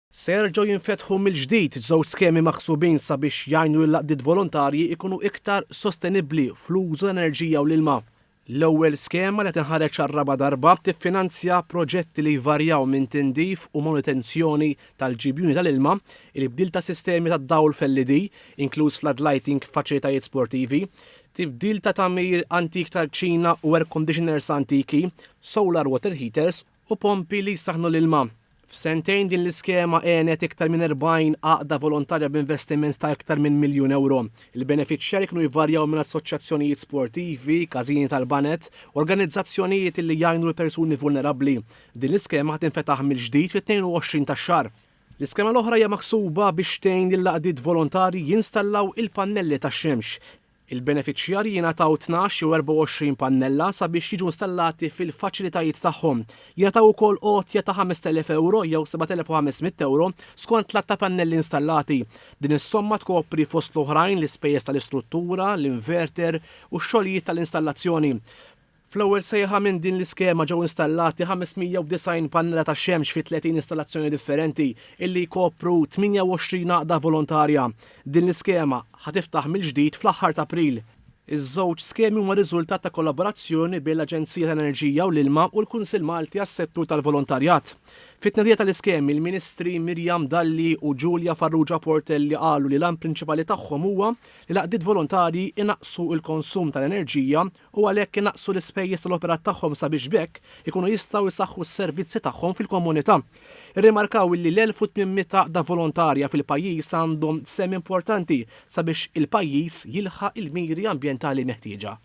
Se jerġgħu jinfetħu mill-ġdid żewġ skemi maħsubin sabiex jgħinu l-laqdiet volontarji ikunu iktar sostenibbli fl-użu l-enerġija u l-ilma. L-ewwel skema li tinħareġ għar-raba' darba tiffinanzja proġetti li jvarjaw minn tindif u manutenzjoni tal-ġibjuni tal-ilma, il-bdil ta' sistemi tad-dawl f'LED, inkluż floodlighting f'faċilitajiet sportivi, tibdil ta' tagħmir antik tal-ċina u air conditioners antiki, solar water heaters u pompi li jsaħħnu l-ilma. F'sentejn din l-iskema għenet iktar minn 40 għaqda volontarja b'investiment ta' iktar minn €1,000,000. Il-benefiċjarji kienu jvarjaw minn assoċjazzjonijiet sportivi, każini tal-banet, organizzazzjonijiet li jgħinu l-persuni vulnerabbli. Din l-iskema ħad tinfetaħ mill-ġdid fit-22 tax-xahar. L-iskema l-oħra hija maħsuba biex tgħin lil-laqdiet volontarji jinstallaw il-pannelli tax-xemx. Il-benefiċjarji jingħataw 12 jew 24 pannella sabiex jiġu installati fil-faċilitajiet tagħhom. Jingħataw ukoll għotja ta' €5,000 jew €7,500 skont l-att ta' pannelli installati. Din is-somma tkopri fost l-oħrajn l-ispejjeż tal-istruttura, l-inverter u x-xogħlijiet tal-installazzjoni. Fl-ewwel sejħa minn din l-iskema ġew installati 590 pannella ta' xemx fi 30 installazzjoni differenti illi jkopru 28 għaqda volontarja. Din l-iskema ħatiftaħ mill-ġdid fl-aħħar ta' April. Iż-żewġ skemi huma riżultat ta' kollaborazzjoni bejn l-Aġenzija tal-Enerġija u l-Ilma u l-Kunsill Malti għas-settur tal-volontarjat. Fit-tnedija tal-iskemi il-Ministri Mirjam Dalli u Giulia Farrugia Portelli qalu li l-għan prinċipali tagħhom huwa li l-għaqdiet volontarji inaqsu l-konsum tal-enerġija u għalhekk inaqsu l-ispejjeż tal-operat tagħhom sabiex bekk ikunu jistgħu jsaħħu s-servizzi tagħhom fil-komunità. Irrimarkaw li l-1800 għaqda volontarja fil-pajjiż għandhom sem importanti sabiex il-pajjiż jilħaq il-miri ambjentali meħtieġa.